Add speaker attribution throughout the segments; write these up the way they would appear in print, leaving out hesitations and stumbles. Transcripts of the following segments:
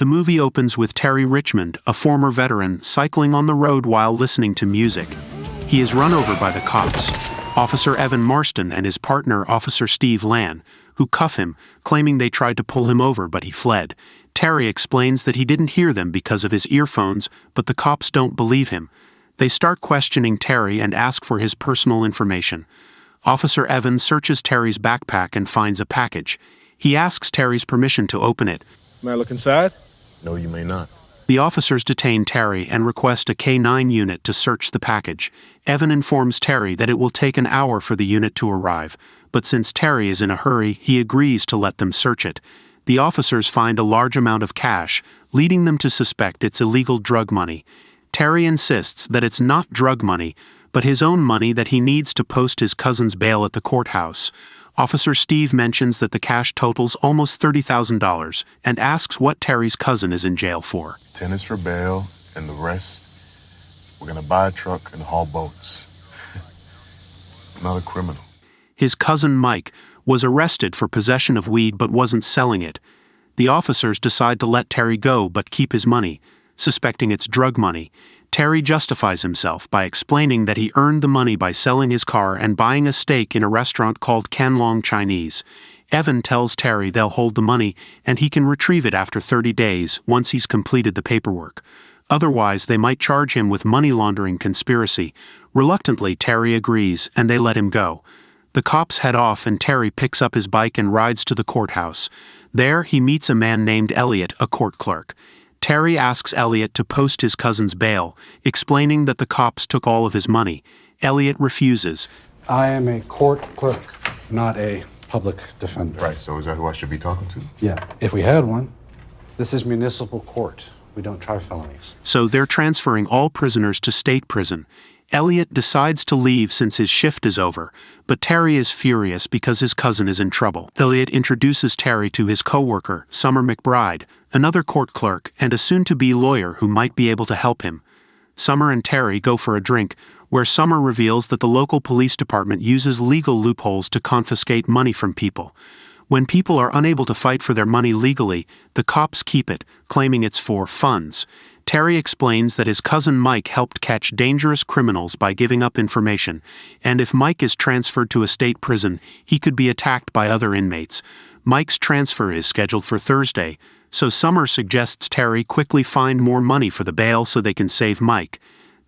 Speaker 1: The movie opens with Terry Richmond, a former veteran, cycling on the road while listening to music. He is run over by the cops, Officer Evan Marston and his partner Officer Steve Lan, who cuff him, claiming they tried to pull him over but he fled. Terry explains that he didn't hear them because of his earphones, but the cops don't believe him. They start questioning Terry and ask for his personal information. Officer Evan searches Terry's backpack and finds a package. He asks Terry's permission to open it.
Speaker 2: May I look inside?
Speaker 3: No, you may not.
Speaker 1: The officers detain Terry and request a K-9 unit to search the package. Evan informs Terry that it will take an hour for the unit to arrive, but since Terry is in a hurry, he agrees to let them search it. The officers find a large amount of cash, leading them to suspect it's illegal drug money. Terry insists that it's not drug money, but his own money that he needs to post his cousin's bail at the courthouse. Officer Steve mentions that the cash totals almost $30,000 and asks what Terry's cousin is in jail for.
Speaker 3: Tennis for bail, and the rest, we're gonna buy a truck and haul boats. Not a criminal.
Speaker 1: His cousin Mike was arrested for possession of weed but wasn't selling it. The officers decide to let Terry go but keep his money, suspecting it's drug money. Terry justifies himself by explaining that he earned the money by selling his car and buying a steak in a restaurant called Canlong Chinese. Evan tells Terry they'll hold the money and he can retrieve it after 30 days once he's completed the paperwork. Otherwise, they might charge him with money laundering conspiracy. Reluctantly, Terry agrees and they let him go. The cops head off and Terry picks up his bike and rides to the courthouse. There, he meets a man named Elliot, a court clerk. Terry asks Elliot to post his cousin's bail, explaining that the cops took all of his money. Elliot refuses.
Speaker 4: I am a court clerk, not a public defender.
Speaker 3: Right, so is that who I should be talking to?
Speaker 4: Yeah, if we had one. This is municipal court. We don't try felonies.
Speaker 1: So they're transferring all prisoners to state prison. Elliot decides to leave since his shift is over, but Terry is furious because his cousin is in trouble. Elliot introduces Terry to his co-worker, Summer McBride, another court clerk and a soon-to-be lawyer who might be able to help him. Summer and Terry go for a drink, where Summer reveals that the local police department uses legal loopholes to confiscate money from people. When people are unable to fight for their money legally, the cops keep it, claiming it's for funds. Terry explains that his cousin Mike helped catch dangerous criminals by giving up information, and if Mike is transferred to a state prison, he could be attacked by other inmates. Mike's transfer is scheduled for Thursday, so Summer suggests Terry quickly find more money for the bail so they can save Mike.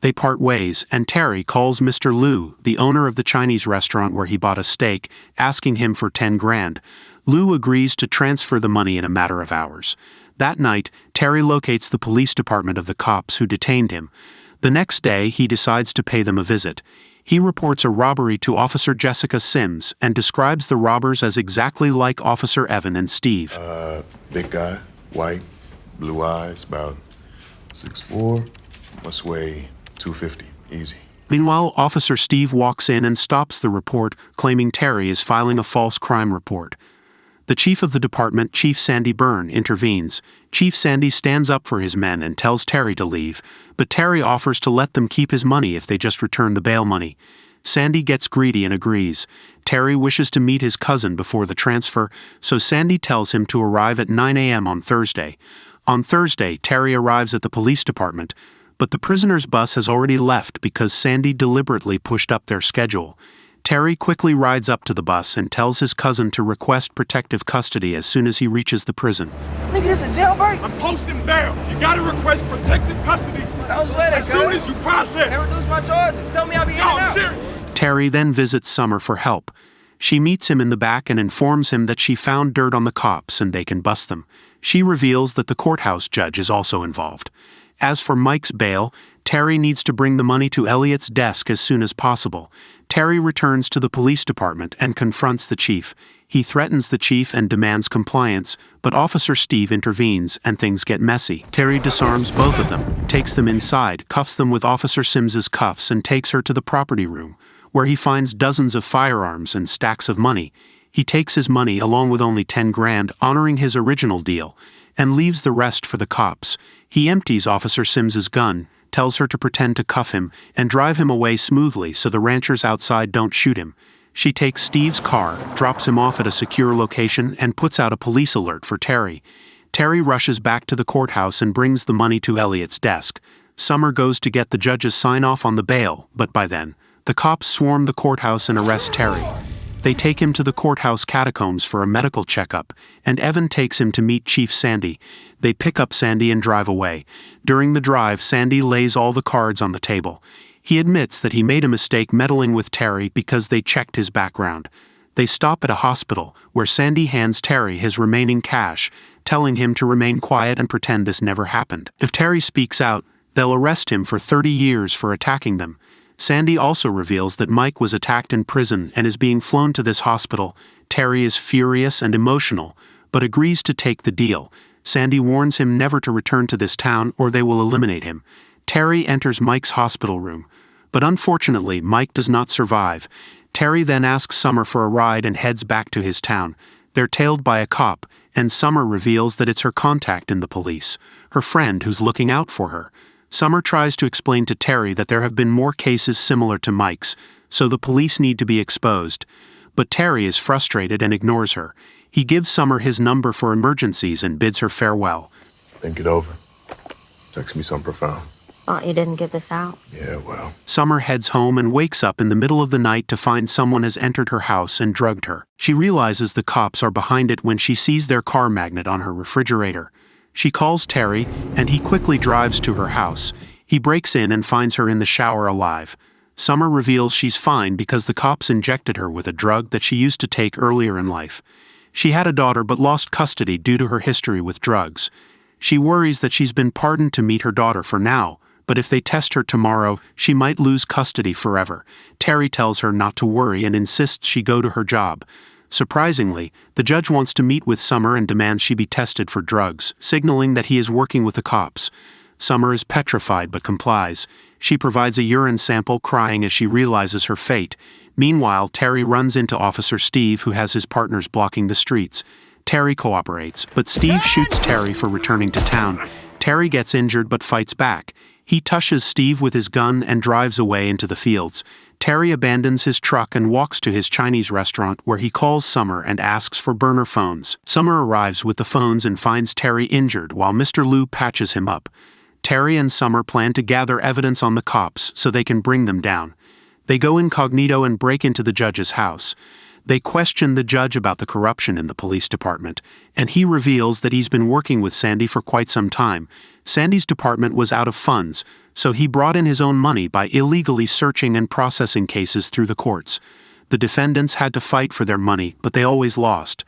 Speaker 1: They part ways, and Terry calls Mr. Liu, the owner of the Chinese restaurant where he bought a steak, asking him for 10 grand. Liu agrees to transfer the money in a matter of hours. That night, Terry locates the police department of the cops who detained him. The next day, he decides to pay them a visit. He reports a robbery to Officer Jessica Sims and describes the robbers as exactly like Officer Evan and Steve.
Speaker 3: Big guy, white, blue eyes, about 6'4", must weigh 250, easy.
Speaker 1: Meanwhile, Officer Steve walks in and stops the report, claiming Terry is filing a false crime report. The chief of the department, Chief Sandy Byrne, intervenes. Chief Sandy stands up for his men and tells Terry to leave, but Terry offers to let them keep his money if they just return the bail money. Sandy gets greedy and agrees. Terry wishes to meet his cousin before the transfer, so Sandy tells him to arrive at 9 a.m. on Thursday. On Thursday, Terry arrives at the police department, but the prisoner's bus has already left because Sandy deliberately pushed up their schedule. Terry quickly rides up to the bus and tells his cousin to request protective custody as soon as he reaches the prison.
Speaker 5: Nigga, this a jailbreak?
Speaker 2: I'm posting bail. You gotta request protective custody.
Speaker 5: I was ready,
Speaker 2: as soon as you process.
Speaker 5: They reduce my charges. Tell me I'll be in and
Speaker 2: I'm
Speaker 5: out.
Speaker 2: serious.
Speaker 1: Terry then visits Summer for help. She meets him in the back and informs him that she found dirt on the cops and they can bust them. She reveals that the courthouse judge is also involved. As for Mike's bail, Terry needs to bring the money to Elliot's desk as soon as possible. Terry returns to the police department and confronts the chief. He threatens the chief and demands compliance, but Officer Steve intervenes and things get messy. Terry disarms both of them, takes them inside, cuffs them with Officer Sims's cuffs and takes her to the property room, where he finds dozens of firearms and stacks of money. He takes his money along with only 10 grand, honoring his original deal, and leaves the rest for the cops. He empties Officer Sims's gun, tells her to pretend to cuff him, and drive him away smoothly so the ranchers outside don't shoot him. She takes Steve's car, drops him off at a secure location, and puts out a police alert for Terry. Terry rushes back to the courthouse and brings the money to Elliot's desk. Summer goes to get the judge's sign-off on the bail, but by then, the cops swarm the courthouse and arrest Terry. They take him to the courthouse catacombs for a medical checkup, and Evan takes him to meet Chief Sandy. They pick up Sandy and drive away. During the drive, Sandy lays all the cards on the table. He admits that he made a mistake meddling with Terry because they checked his background. They stop at a hospital, where Sandy hands Terry his remaining cash, telling him to remain quiet and pretend this never happened. If Terry speaks out, they'll arrest him for 30 years for attacking them. Sandy also reveals that Mike was attacked in prison and is being flown to this hospital. Terry is furious and emotional, but agrees to take the deal. Sandy warns him never to return to this town or they will eliminate him. Terry enters Mike's hospital room, but unfortunately Mike does not survive. Terry then asks Summer for a ride and heads back to his town. They're tailed by a cop, and Summer reveals that it's her contact in the police, her friend who's looking out for her. Summer tries to explain to Terry that there have been more cases similar to Mike's, so the police need to be exposed. But Terry is frustrated and ignores her. He gives Summer his number for emergencies and bids her farewell.
Speaker 3: Think it over. Text me something profound.
Speaker 6: Thought you didn't give this out.
Speaker 3: Yeah, well.
Speaker 1: Summer heads home and wakes up in the middle of the night to find someone has entered her house and drugged her. She realizes the cops are behind it when she sees their car magnet on her refrigerator. She calls Terry, and he quickly drives to her house. He breaks in and finds her in the shower alive. Summer reveals she's fine because the cops injected her with a drug that she used to take earlier in life. She had a daughter but lost custody due to her history with drugs. She worries that she's been pardoned to meet her daughter for now, but if they test her tomorrow, she might lose custody forever. Terry tells her not to worry and insists she go to her job. Surprisingly, the judge wants to meet with Summer and demands she be tested for drugs, signaling that he is working with the cops. Summer is petrified but complies. She provides a urine sample, crying as she realizes her fate. Meanwhile, Terry runs into Officer Steve, who has his partners blocking the streets. Terry cooperates, but Steve shoots Terry for returning to town. Terry gets injured but fights back. He tushes Steve with his gun and drives away into the fields. Terry abandons his truck and walks to his Chinese restaurant where he calls Summer and asks for burner phones. Summer arrives with the phones and finds Terry injured while Mr. Liu patches him up. Terry and Summer plan to gather evidence on the cops so they can bring them down. They go incognito and break into the judge's house. They question the judge about the corruption in the police department, and he reveals that he's been working with Sandy for quite some time. Sandy's department was out of funds, so he brought in his own money by illegally searching and processing cases through the courts. The defendants had to fight for their money, but they always lost.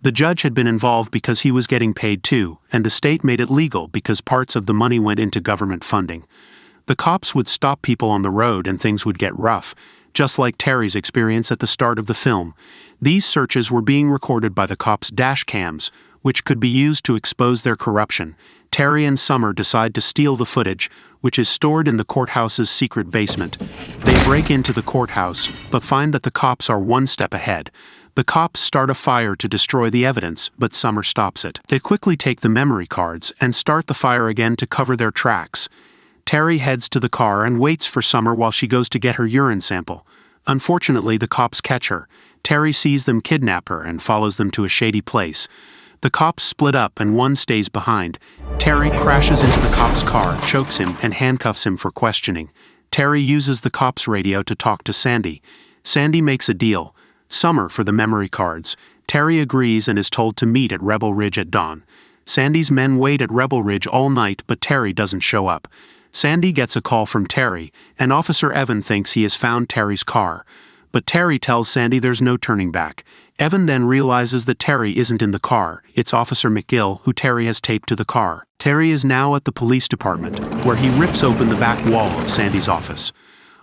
Speaker 1: The judge had been involved because he was getting paid too, and the state made it legal because parts of the money went into government funding. The cops would stop people on the road and things would get rough, just like Terry's experience at the start of the film. These searches were being recorded by the cops' dash cams, which could be used to expose their corruption. Terry and Summer decide to steal the footage, which is stored in the courthouse's secret basement. They break into the courthouse, but find that the cops are one step ahead. The cops start a fire to destroy the evidence, but Summer stops it. They quickly take the memory cards and start the fire again to cover their tracks. Terry heads to the car and waits for Summer while she goes to get her urine sample. Unfortunately, the cops catch her. Terry sees them kidnap her and follows them to a shady place. The cops split up and one stays behind. Terry crashes into the cop's car, chokes him, and handcuffs him for questioning. Terry uses the cop's radio to talk to Sandy. Sandy makes a deal. Summer for the memory cards. Terry agrees and is told to meet at Rebel Ridge at dawn. Sandy's men wait at Rebel Ridge all night, but Terry doesn't show up. Sandy gets a call from Terry, and Officer Evan thinks he has found Terry's car. But Terry tells Sandy there's no turning back. Evan then realizes that Terry isn't in the car. It's Officer McGill, who Terry has taped to the car. Terry is now at the police department, where he rips open the back wall of Sandy's office.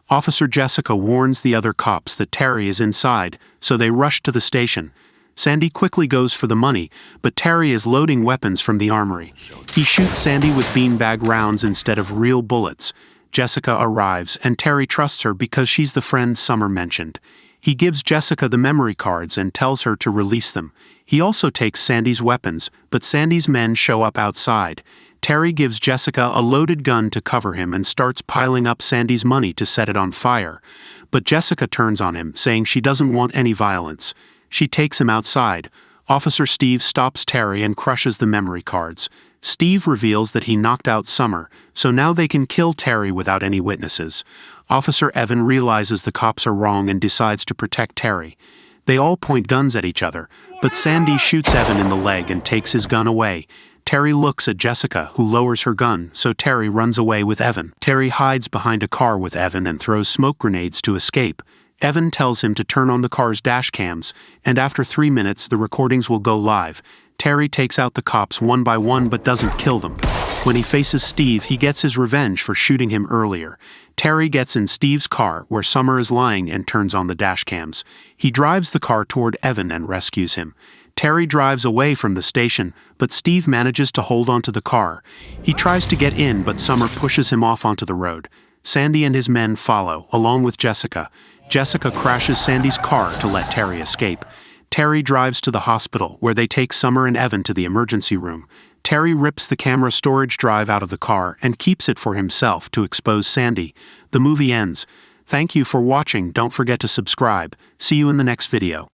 Speaker 1: Officer Jessica warns the other cops that Terry is inside, so they rush to the station. Sandy quickly goes for the money, but Terry is loading weapons from the armory. He shoots Sandy with beanbag rounds instead of real bullets. Jessica arrives, and Terry trusts her because she's the friend Summer mentioned. He gives Jessica the memory cards and tells her to release them. He also takes Sandy's weapons, but Sandy's men show up outside. Terry gives Jessica a loaded gun to cover him and starts piling up Sandy's money to set it on fire. But Jessica turns on him, saying she doesn't want any violence. She takes him outside. Officer Steve stops Terry and crushes the memory cards. Steve reveals that he knocked out Summer, so now they can kill Terry without any witnesses. Officer Evan realizes the cops are wrong and decides to protect Terry. They all point guns at each other, but Sandy shoots Evan in the leg and takes his gun away. Terry looks at Jessica, who lowers her gun, so Terry runs away with Evan. Terry hides behind a car with Evan and throws smoke grenades to escape. Evan tells him to turn on the car's dash cams, and after 3 minutes the recordings will go live. Terry takes out the cops one by one but doesn't kill them. When he faces Steve, he gets his revenge for shooting him earlier. Terry gets in Steve's car, where Summer is lying, and turns on the dash cams. He drives the car toward Evan and rescues him. Terry drives away from the station, but Steve manages to hold onto the car. He tries to get in, but Summer pushes him off onto the road. Sandy and his men follow, along with Jessica. Jessica crashes Sandy's car to let Terry escape. Terry drives to the hospital, where they take Summer and Evan to the emergency room. Terry rips the camera storage drive out of the car and keeps it for himself to expose Sandy. The movie ends. Thank you for watching. Don't forget to subscribe. See you in the next video.